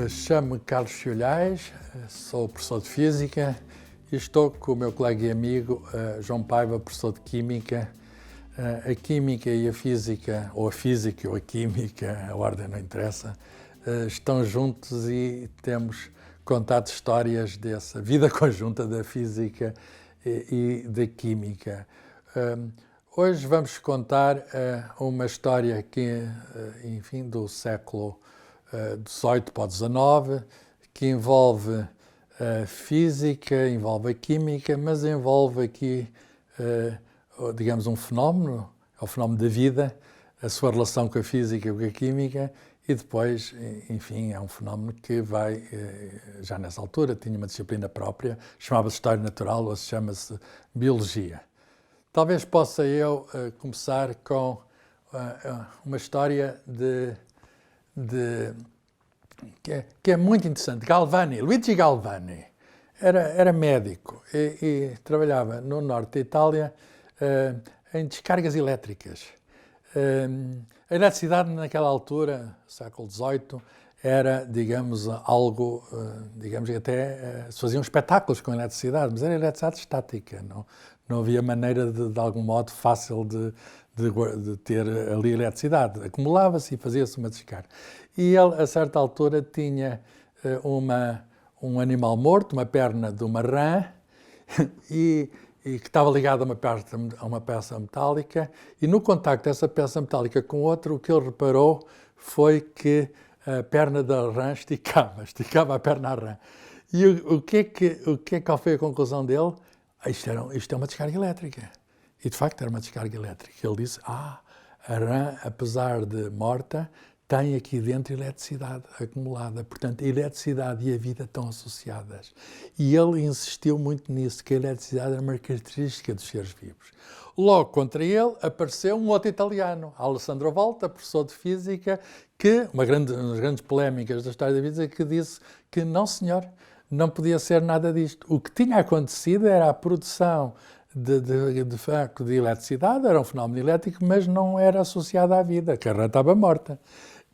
Chamo-me Carlos Fiolhais, sou professor de Física e estou com o meu colega e amigo João Paiva, professor de Química. A Química e a Física, ou a Física ou a Química, a ordem não interessa, estão juntos e temos contado histórias dessa vida conjunta da Física e da Química. Hoje vamos contar uma história que, enfim, do século XVIII para o XIX, que envolve a física, envolve a química, mas envolve aqui, digamos, um fenómeno, é o fenómeno da vida, a sua relação com a física e com a química, e depois, enfim, é um fenómeno que vai, já nessa altura, tinha uma disciplina própria, chamava-se História Natural, ou chama-se Biologia. Talvez possa eu começar com uma história que é muito interessante. Galvani, Luigi Galvani, era médico e trabalhava no norte da Itália em descargas elétricas. A eletricidade naquela altura, século XVIII, era, digamos, algo, digamos que até se faziam espetáculos com eletricidade, mas era eletricidade estática, não havia maneira de algum modo fácil de ter ali eletricidade. Acumulava-se e fazia-se uma descarga. E ele, a certa altura, tinha um animal morto, uma perna de uma rã, e que estava ligado a uma peça metálica, e no contacto dessa peça metálica com outra, o que ele reparou foi que a perna da rã esticava a perna à rã. E qual foi a conclusão dele? Isto é uma descarga elétrica. E de facto era uma descarga elétrica. Ele disse, a rã, apesar de morta, tem aqui dentro eletricidade acumulada. Portanto, a eletricidade e a vida estão associadas. E ele insistiu muito nisso, que a eletricidade era uma característica dos seres vivos. Logo contra ele apareceu um outro italiano, Alessandro Volta, professor de Física, que, uma das grandes polémicas da história da física, que disse que não, senhor, não podia ser nada disto. O que tinha acontecido era a produção de facto de eletricidade, era um fenómeno elétrico, mas não era associado à vida, que a rã estava morta.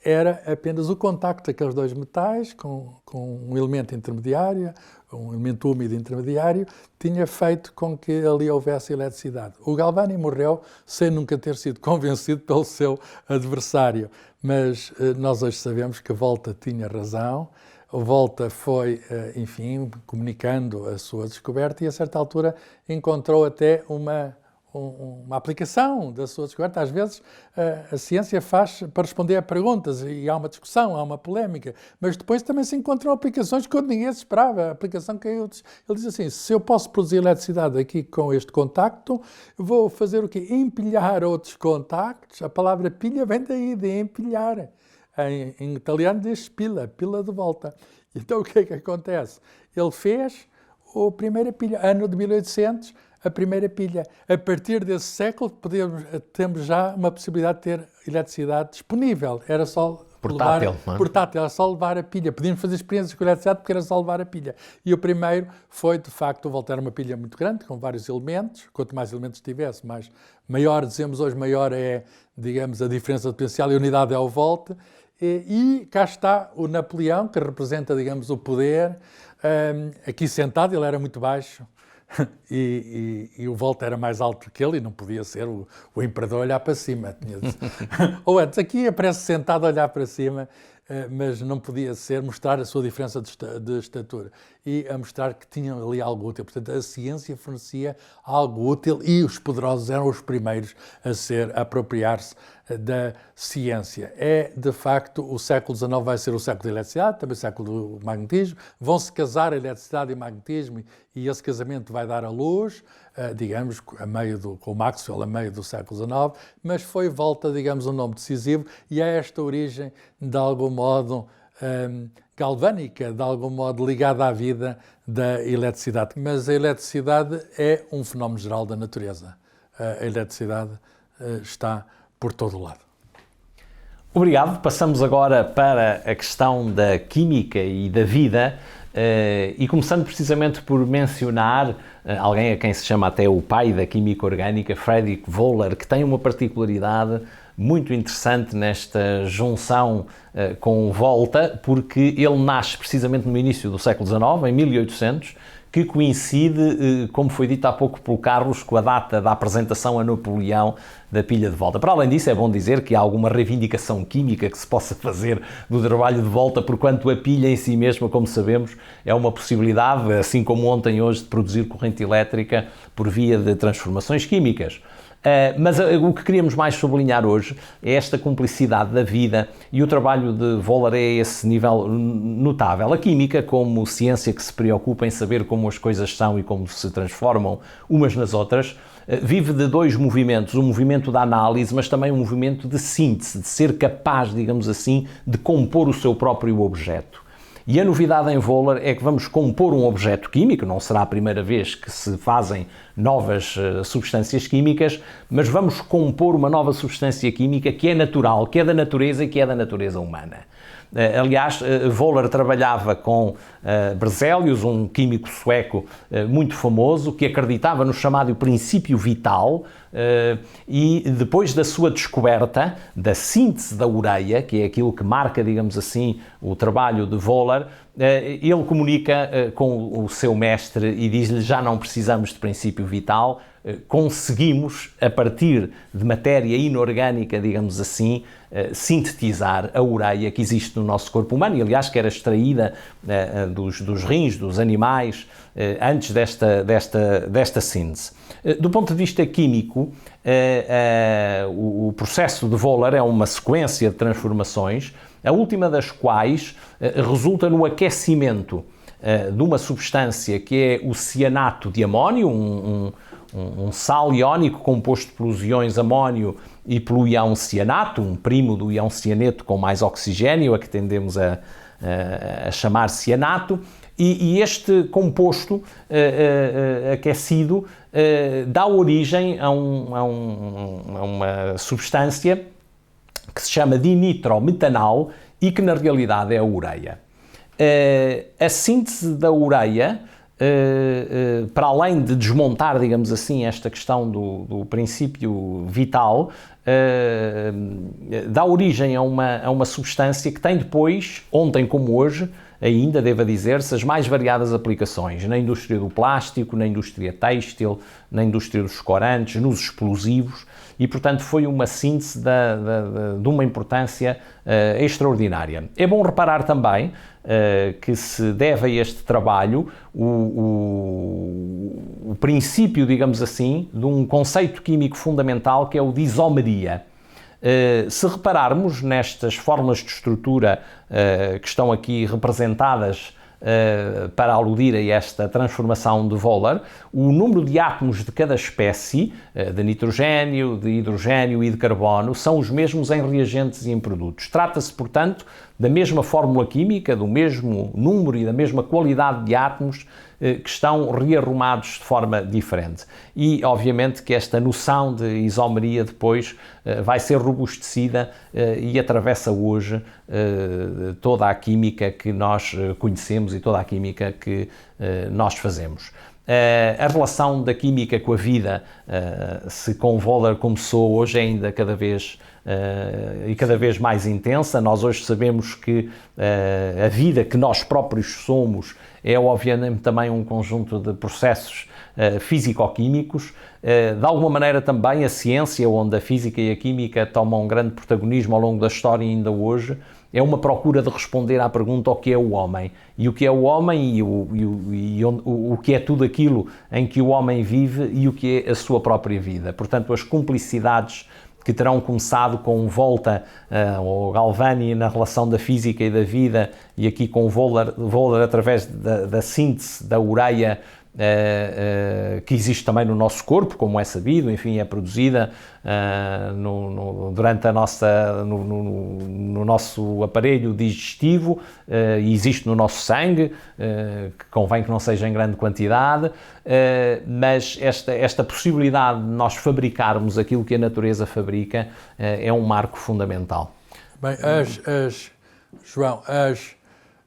Era apenas o contacto daqueles dois metais com um elemento intermediário, um elemento úmido intermediário, tinha feito com que ali houvesse eletricidade. O Galvani morreu sem nunca ter sido convencido pelo seu adversário, mas nós hoje sabemos que Volta tinha razão. Volta foi, enfim, comunicando a sua descoberta e a certa altura encontrou até uma aplicação da sua descoberta. Às vezes a ciência faz para responder a perguntas e há uma discussão, há uma polémica, mas depois também se encontram aplicações quando ninguém se esperava. A aplicação que ele diz assim, se eu posso produzir eletricidade aqui com este contacto, vou fazer o quê? Empilhar outros contactos. A palavra pilha vem daí, de empilhar. Em italiano diz pila de volta. Então o que é que acontece? Ele fez a primeira pilha, ano de 1800, a primeira pilha. A partir desse século temos já uma possibilidade de ter eletricidade disponível. Era só portátil, era só levar a pilha. Podíamos fazer experiências com eletricidade porque era só levar a pilha. E o primeiro foi, de facto, voltar a uma pilha muito grande, com vários elementos. Quanto mais elementos tivesse, maior, dizemos hoje, maior é, digamos, a diferença de potencial e a unidade é o volt. E cá está o Napoleão, que representa, digamos, o poder. Aqui sentado, ele era muito baixo. E o Volta era mais alto que ele e não podia ser o imperador a olhar para cima. Ou antes, aqui aparece sentado a olhar para cima, mas não podia ser, mostrar a sua diferença de estatura e a mostrar que tinham ali algo útil. Portanto, a ciência fornecia algo útil e os poderosos eram os primeiros a apropriar-se da ciência. É, de facto, o século XIX vai ser o século da eletricidade, também o século do magnetismo. Vão-se casar a eletricidade e o magnetismo e esse casamento vai dar à luz, digamos, com o Maxwell a meio do século XIX, mas foi Volta, digamos, um nome decisivo e é esta origem, de algum modo, galvânica, de algum modo ligada à vida da eletricidade. Mas a eletricidade é um fenómeno geral da natureza. A eletricidade está por todo o lado. Obrigado. Passamos agora para a questão da química e da vida e começando precisamente por mencionar alguém a quem se chama até o pai da química orgânica, Friedrich Wöhler, que tem uma particularidade muito interessante nesta junção com Volta, porque ele nasce precisamente no início do século XIX, em 1800, que coincide, como foi dito há pouco pelo Carlos, com a data da apresentação a Napoleão da pilha de Volta. Para além disso, é bom dizer que há alguma reivindicação química que se possa fazer do trabalho de Volta, porquanto a pilha em si mesma, como sabemos, é uma possibilidade, assim como ontem e hoje, de produzir corrente elétrica por via de transformações químicas. Mas o que queríamos mais sublinhar hoje é esta cumplicidade da vida, e o trabalho de Wohler é a esse nível notável. A química, como ciência que se preocupa em saber como as coisas são e como se transformam umas nas outras, vive de dois movimentos, o movimento da análise, mas também um movimento de síntese, de ser capaz, digamos assim, de compor o seu próprio objeto. E a novidade em Wohler é que vamos compor um objeto químico, não será a primeira vez que se fazem novas substâncias químicas, mas vamos compor uma nova substância química que é natural, que é da natureza e que é da natureza humana. Aliás, Wohler trabalhava com Berzelius, um químico sueco muito famoso, que acreditava no chamado princípio vital, e depois da sua descoberta da síntese da ureia, que é aquilo que marca, digamos assim, o trabalho de Wohler, ele comunica com o seu mestre e diz-lhe: já não precisamos de princípio vital, conseguimos, a partir de matéria inorgânica, digamos assim, sintetizar a ureia que existe no nosso corpo humano, e aliás que era extraída dos rins dos animais antes desta síntese. Do ponto de vista químico, o processo de Wohler é uma sequência de transformações, a última das quais resulta no aquecimento de uma substância que é o cianato de amónio, um sal iónico composto pelos íons amónio e pelo íon cianato, um primo do íon cianeto com mais oxigênio, a que tendemos a chamar cianato, e este composto aquecido dá origem a uma substância que se chama dinitrometanal e que na realidade é a ureia. A síntese da ureia, para além de desmontar, digamos assim, esta questão do princípio vital, dá origem a uma substância que tem depois, ontem como hoje, ainda deva dizer-se, as mais variadas aplicações na indústria do plástico, na indústria têxtil, na indústria dos corantes, nos explosivos, e portanto foi uma síntese de uma importância extraordinária. É bom reparar também que se deve a este trabalho o princípio, digamos assim, de um conceito químico fundamental que é o de isomeria. Se repararmos nestas fórmulas de estrutura que estão aqui representadas para aludir a esta transformação de Wohler, o número de átomos de cada espécie, de nitrogênio, de hidrogênio e de carbono, são os mesmos em reagentes e em produtos. Trata-se, portanto, da mesma fórmula química, do mesmo número e da mesma qualidade de átomos que estão rearrumados de forma diferente. E, obviamente, que esta noção de isomeria depois vai ser robustecida e atravessa hoje toda a química que nós conhecemos e toda a química que nós fazemos. A relação da química com a vida, se com Wohler começou, hoje é ainda cada vez mais intensa. Nós hoje sabemos que a vida que nós próprios somos é obviamente também um conjunto de processos físico-químicos. De alguma maneira também a ciência, onde a física e a química tomam um grande protagonismo ao longo da história e ainda hoje, é uma procura de responder à pergunta: o que é o homem? E o que é o homem e o que é tudo aquilo em que o homem vive e o que é a sua própria vida. Portanto, as cumplicidades que terão começado com Volta ou Galvani na relação da física e da vida, e aqui com Wohler através da síntese da ureia, que existe também no nosso corpo, como é sabido, enfim, é produzida durante no nosso aparelho digestivo, e existe no nosso sangue, que convém que não seja em grande quantidade, mas esta possibilidade de nós fabricarmos aquilo que a natureza fabrica é um marco fundamental. Bem, João, as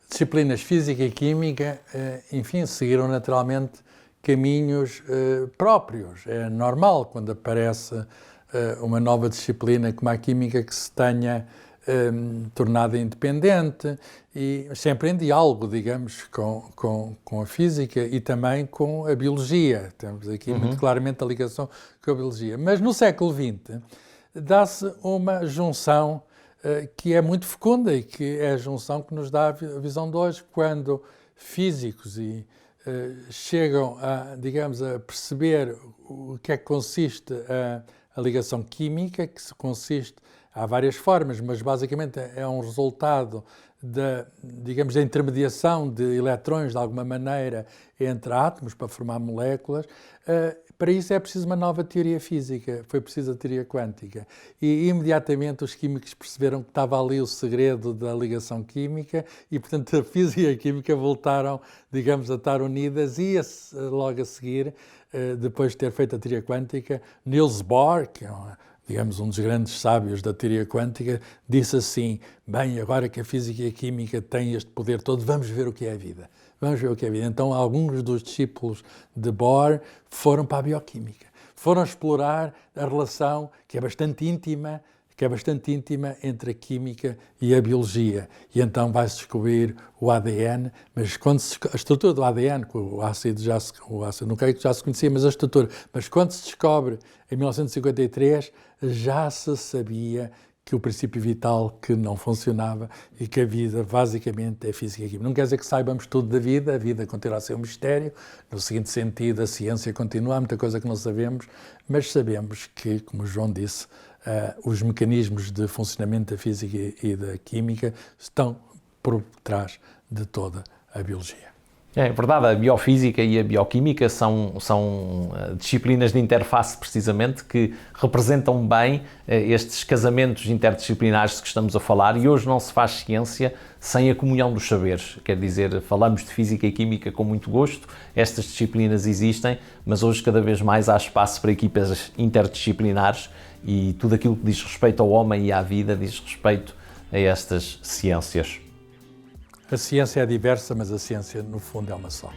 disciplinas Física e Química, enfim, seguiram naturalmente caminhos próprios. É normal quando aparece uma nova disciplina como a química que se tenha tornada independente, e sempre em diálogo, digamos, com a física e também com a biologia. Temos aqui muito claramente a ligação com a biologia. Mas no século XX dá-se uma junção que é muito fecunda e que é a junção que nos dá a visão de hoje, quando físicos chegam digamos, a perceber o que é que consiste a ligação química, que se consiste, há várias formas, mas basicamente é um resultado digamos, da intermediação de eletrões, de alguma maneira, entre átomos para formar moléculas. Para isso é preciso uma nova teoria física, foi preciso a teoria quântica. E imediatamente os químicos perceberam que estava ali o segredo da ligação química e, portanto, a física e a química voltaram, digamos, a estar unidas e logo a seguir, depois de ter feito a teoria quântica, Niels Bohr, que é digamos, um dos grandes sábios da teoria quântica, disse assim: bem, agora que a física e a química têm este poder todo, vamos ver o que é a vida. Vamos ver o que é a vida. Então, alguns dos discípulos de Bohr foram para a bioquímica. Foram explorar a relação, que é bastante íntima entre a química e a biologia. E então vai-se descobrir o ADN, mas a estrutura do ADN, o ácido nucleico já se conhecia, mas a estrutura. Mas quando se descobre, em 1953, já se sabia que o princípio vital que não funcionava e que a vida basicamente é física e química. Não quer dizer que saibamos tudo da vida, a vida continua a ser um mistério, no seguinte sentido, a ciência continua, há muita coisa que não sabemos, mas sabemos que, como o João disse, os mecanismos de funcionamento da física e da química estão por trás de toda a biologia. É verdade, a biofísica e a bioquímica são disciplinas de interface, precisamente, que representam bem estes casamentos interdisciplinares de que estamos a falar, e hoje não se faz ciência sem a comunhão dos saberes. Quer dizer, falamos de física e química com muito gosto, estas disciplinas existem, mas hoje cada vez mais há espaço para equipas interdisciplinares e tudo aquilo que diz respeito ao homem e à vida diz respeito a estas ciências. A ciência é diversa, mas a ciência, no fundo, é uma só.